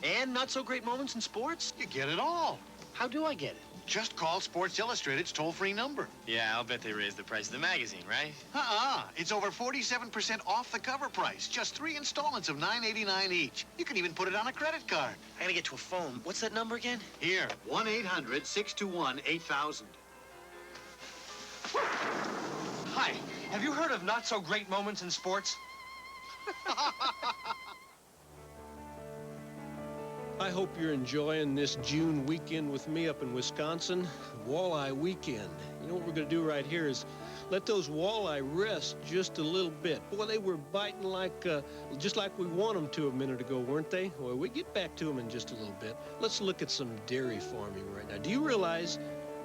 And not-so-great moments in sports? You get it all. How do I get it? Just call Sports Illustrated's toll-free number. Yeah, I'll bet they raised the price of the magazine, right? It's over 47% off the cover price. Just 3 installments of $9.89 each. You can even put it on a credit card. I gotta get to a phone. What's that number again? Here, 1-800-621-8000. Hi, have you heard of not-so-great moments in sports? I hope you're enjoying this June weekend with me up in Wisconsin, Walleye Weekend. You know what we're going to do right here is let those walleye rest just a little bit. Boy, they were biting like just like we want them to a minute ago, weren't they? Well, we get back to them in just a little bit. Let's look at some dairy farming right now. Do you realize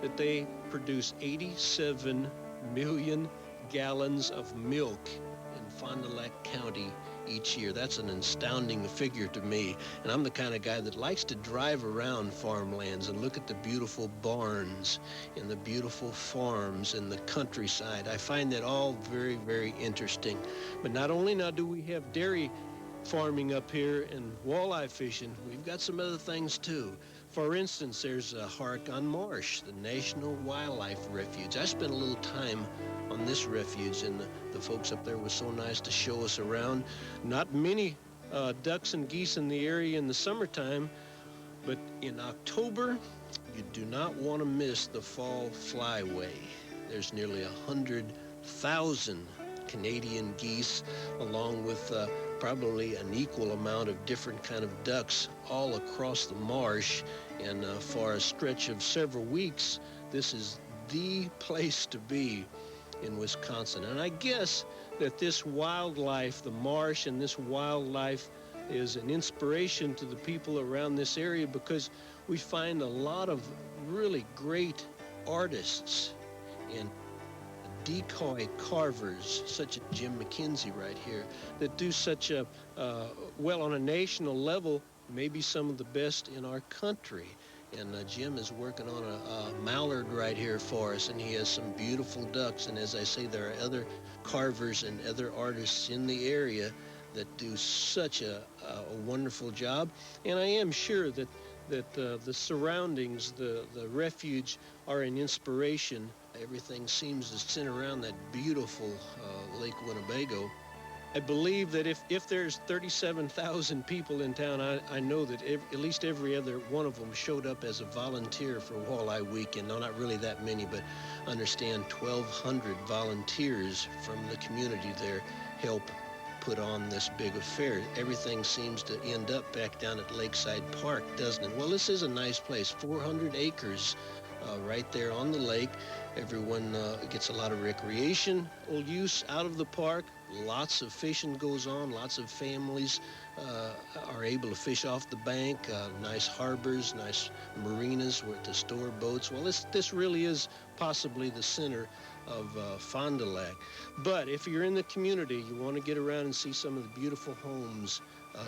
that they produce 87 million gallons of milk in Fond du Lac County each year? That's an astounding figure to me. And I'm the kind of guy that likes to drive around farmlands and look at the beautiful barns and the beautiful farms and the countryside. I find that all very, very interesting. But not only now do we have dairy farming up here and walleye fishing, we've got some other things too. For instance, there's Harkon Marsh, the National Wildlife Refuge. I spent a little time on this refuge, and the folks up there were so nice to show us around. Not many ducks and geese in the area in the summertime, but in October, you do not want to miss the fall flyway. There's nearly 100,000 Canadian geese, along with probably an equal amount of different kind of ducks all across the marsh. And for a stretch of several weeks, this is the place to be in Wisconsin. And I guess that this wildlife, the marsh and this wildlife, is an inspiration to the people around this area, because we find a lot of really great artists and decoy carvers, such as Jim McKenzie right here, that do such a, well, on a national level, maybe some of the best in our country. And Jim is working on a mallard right here for us, and he has some beautiful ducks. And as I say, there are other carvers and other artists in the area that do such a wonderful job. And I am sure that the surroundings, the refuge, are an inspiration. Everything seems to center around that beautiful Lake Winnebago. I believe that if there's 37,000 people in town, I know that at least every other one of them showed up as a volunteer for Walleye Weekend. No, not really that many, but understand 1,200 volunteers from the community there help put on this big affair. Everything seems to end up back down at Lakeside Park, doesn't it? Well, this is a nice place, 400 acres right there on the lake. Everyone gets a lot of recreational use out of the park. Lots of fishing goes on. Lots of families are able to fish off the bank. Nice harbors, nice marinas where to store boats. Well, this really is possibly the center of Fond du Lac. But if you're in the community, you want to get around and see some of the beautiful homes,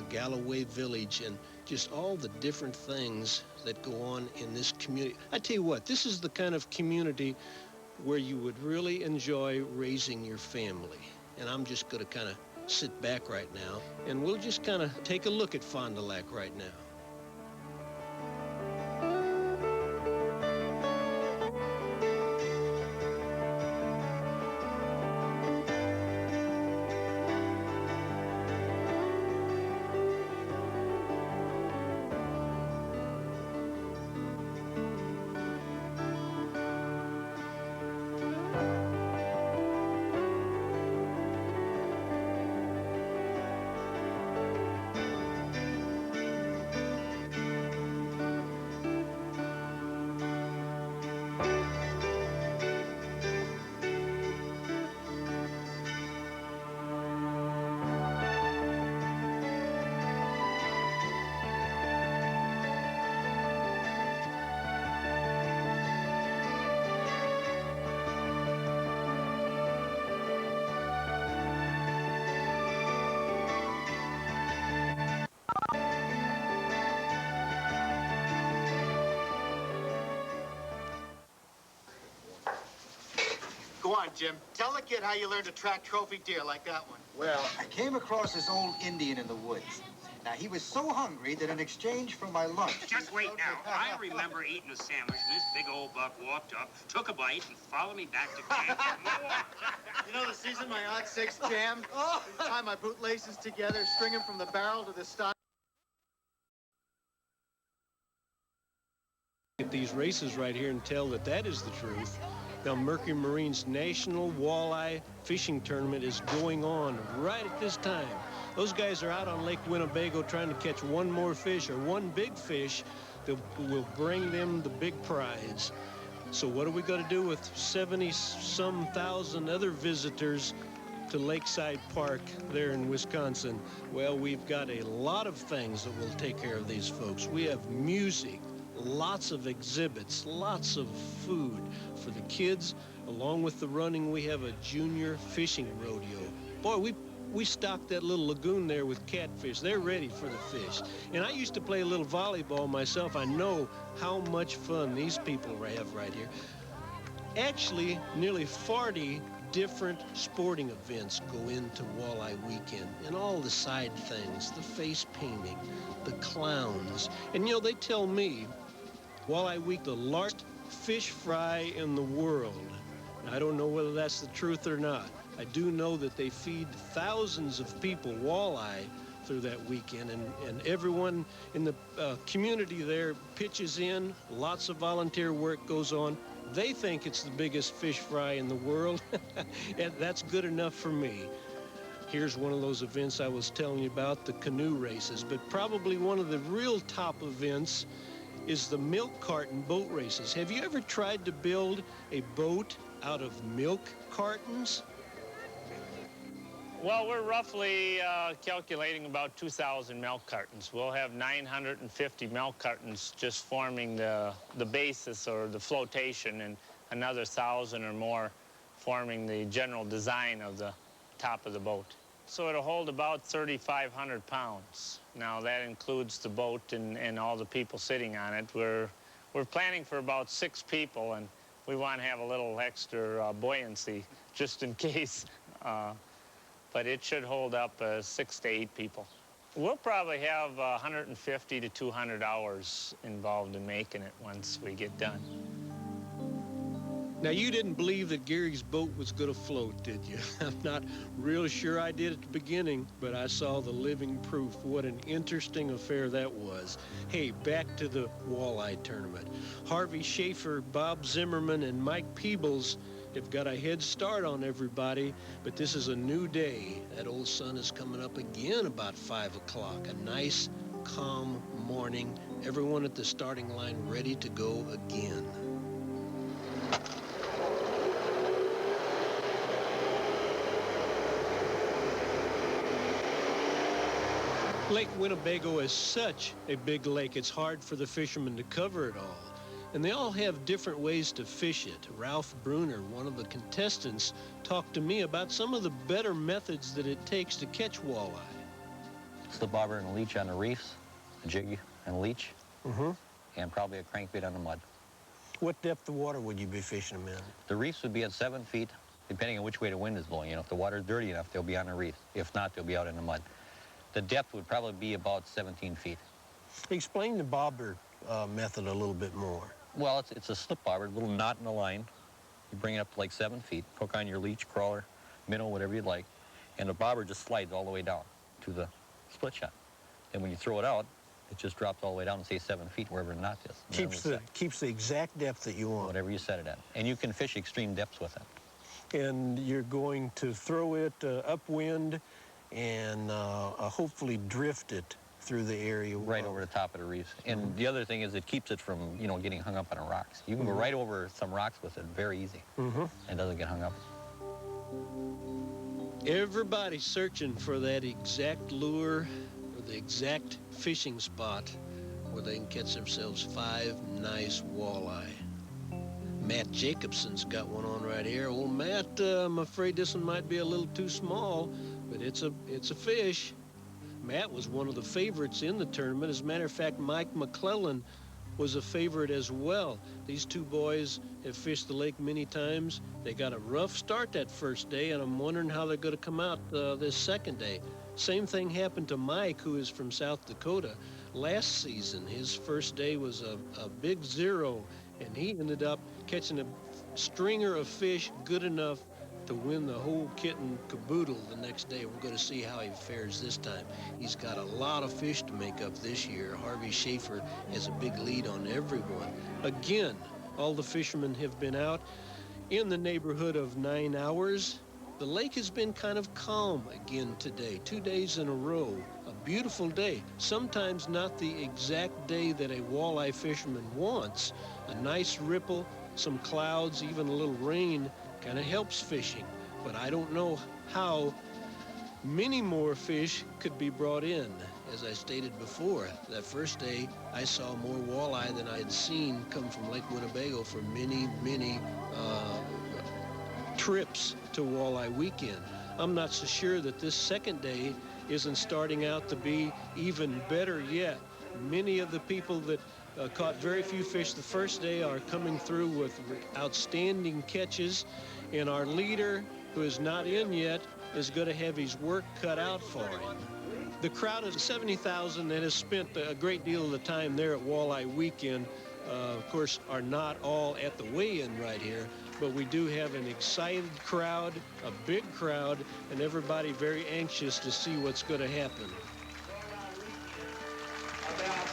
Galloway Village, and just all the different things that go on in this community. I tell you what, this is the kind of community where you would really enjoy raising your family. And I'm just going to kind of sit back right now, and we'll just kind of take a look at Fond du Lac right now. Go on, Jim. Tell the kid how you learned to track trophy deer like that one. Well, I came across this old Indian in the woods, Now, he was so hungry that in exchange for my lunch... Just wait now. I remember eating a sandwich, and this big old buck walked up, took a bite, and followed me back to camp for more. You know the season my Odd 6 jam? Tie my bootlaces together, string them from the barrel to the stock. At these races right here and tell that that is the truth. Now, Mercury Marine's National Walleye Fishing Tournament is going on right at this time. Those guys are out on Lake Winnebago trying to catch one more fish or one big fish that will bring them the big prize. So what are we going to do with 70-some thousand other visitors to Lakeside Park there in Wisconsin? Well, we've got a lot of things that will take care of these folks. We have music, lots of exhibits, lots of food for the kids. Along with the running, we have a junior fishing rodeo. Boy, we stocked that little lagoon there with catfish. They're ready for the fish. And I used to play a little volleyball myself. I know how much fun these people have right here. Actually, nearly 40 different sporting events go into Walleye Weekend, and all the side things, the face painting, the clowns. And you know, they tell me Walleye Week, the largest fish fry in the world. Now, I don't know whether that's the truth or not. I do know that they feed thousands of people walleye through that weekend, and everyone in the community there pitches in. Lots of volunteer work goes on. They think it's the biggest fish fry in the world, and that's good enough for me. Here's one of those events I was telling you about, the canoe races, but probably one of the real top events is the milk carton boat races. Have you ever tried to build a boat out of milk cartons? Well, we're roughly calculating about 2,000 milk cartons. We'll have 950 milk cartons just forming the basis or the flotation, and another 1,000 or more forming the general design of the top of the boat. So it'll hold about 3,500 pounds. Now, that includes the boat and all the people sitting on it. We're planning for about 6 people, and we want to have a little extra buoyancy just in case. But it should hold up 6 to 8 people. We'll probably have 150 to 200 hours involved in making it once we get done. Now, you didn't believe that Gary's boat was going to float, did you? I'm not real sure I did at the beginning, but I saw the living proof. What an interesting affair that was. Hey, back to the walleye tournament. Harvey Schaefer, Bob Zimmerman, and Mike Peebles have got a head start on everybody, but this is a new day. That old sun is coming up again about 5 o'clock. A nice, calm morning. Everyone at the starting line ready to go again. Lake Winnebago is such a big lake, it's hard for the fishermen to cover it all. And they all have different ways to fish it. Ralph Bruner, one of the contestants, talked to me about some of the better methods that it takes to catch walleye. Slip bobber and a leech on the reefs, a jig and a leech, and probably a crankbait on the mud. What depth of water would you be fishing them in? The reefs would be at 7 feet, depending on which way the wind is blowing. You know, if the water's dirty enough, they'll be on the reef. If not, they'll be out in the mud. The depth would probably be about 17 feet. Explain the bobber method a little bit more. Well, it's a slip bobber, a little knot in the line. You bring it up to like 7 feet, hook on your leech, crawler, minnow, whatever you'd like, and the bobber just slides all the way down to the split shot. And when you throw it out, it just drops all the way down and say 7 feet wherever the knot is. Keeps the exact depth that you want. Whatever you set it at. And you can fish extreme depths with it. And you're going to throw it upwind and hopefully drift it through the area. Right over the top of the reefs. And the other thing is it keeps it from, you know, getting hung up on the rocks. You can go right over some rocks with it very easy. And doesn't get hung up. Everybody's searching for that exact lure or the exact fishing spot where they can catch themselves 5 nice walleye. Matt Jacobson's got one on right here. Well, Matt, I'm afraid this one might be a little too small, but it's a fish. Matt was one of the favorites in the tournament. As a matter of fact, Mike McClellan was a favorite as well. These two boys have fished the lake many times. They got a rough start that first day, and I'm wondering how they're going to come out this second day. Same thing happened to Mike, who is from South Dakota. Last season, his first day was a big 0, and he ended up catching a stringer of fish good enough to win the whole kit and caboodle the next day. We're going to see how he fares this time. He's got a lot of fish to make up this year. Harvey Schaefer has a big lead on everyone. Again, all the fishermen have been out in the neighborhood of 9 hours. The lake has been kind of calm again today, 2 days in a row. A beautiful day, sometimes not the exact day that a walleye fisherman wants. A nice ripple, some clouds, even a little rain kind of helps fishing. But I don't know how many more fish could be brought in. As I stated before, that first day I saw more walleye than I had seen come from Lake Winnebago for many trips to Walleye Weekend. I'm not so sure that this second day isn't starting out to be even better yet. Many of the people that caught very few fish the first day are coming through with outstanding catches, and our leader, who is not in yet, is going to have his work cut out for him. The crowd of 70,000 that has spent a great deal of the time there at Walleye Weekend, of course, are not all at the weigh-in right here, but we do have an excited crowd, a big crowd, and everybody very anxious to see what's going to happen.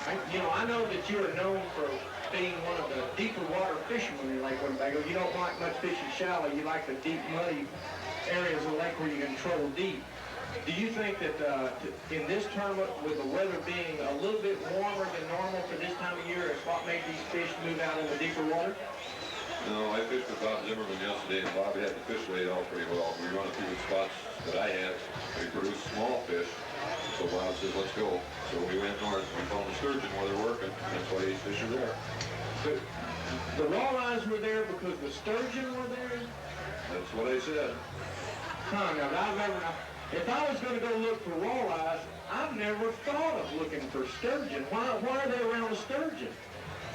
I know that you are known for being one of the deeper water fishermen in Lake Winnebago. You don't like much fishing shallow. You like the deep, muddy areas of the lake where you can troll deep. Do you think that in this tournament, with the weather being a little bit warmer than normal for this time of year, is what made these fish move out in the deeper water? No, I fished with Bob Zimmerman yesterday, and Bob had the fish laid out pretty well. We run a few spots that I had. We produced small fish. So Bob says, let's go. So we went north and we found the sturgeon where they're working. That's why these fish are there. The walleyes were there because the sturgeon were there? That's what I said. Now, if I was going to go look for walleyes, I've never thought of looking for sturgeon. Why are they around the sturgeon?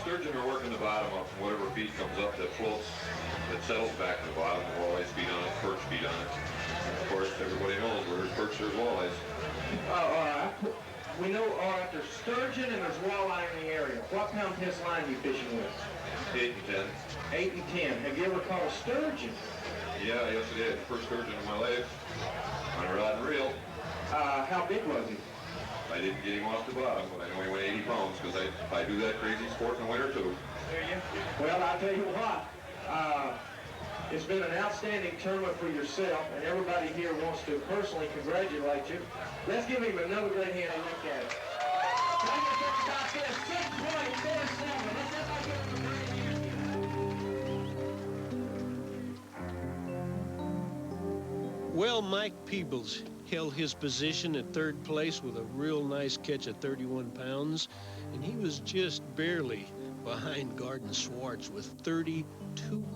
Sturgeon are working the bottom up, and whatever feed comes up that floats, that settles back to the bottom. The walleyes feed on it, perch feed on it. And of course, everybody knows where there's perch, there's walleyes. We know, there's sturgeon and there's walleye in the area. What pound test line are you fishing with? 8 and 10. 8 and 10. Have you ever caught a sturgeon? Yeah, yesterday I had the first sturgeon in my life on a rod and reel. How big was he? I didn't get him off the bottom, but I know he weighed 80 pounds because I do that crazy sport in the winter too. There you go. Well, I'll tell you what. It's been an outstanding tournament for yourself, and everybody here wants to personally congratulate you. Let's give him another great hand and look at it. Well, Mike Peebles held his position at third place with a real nice catch at 31 pounds, and he was just barely behind Garden Swartz with 32 pounds.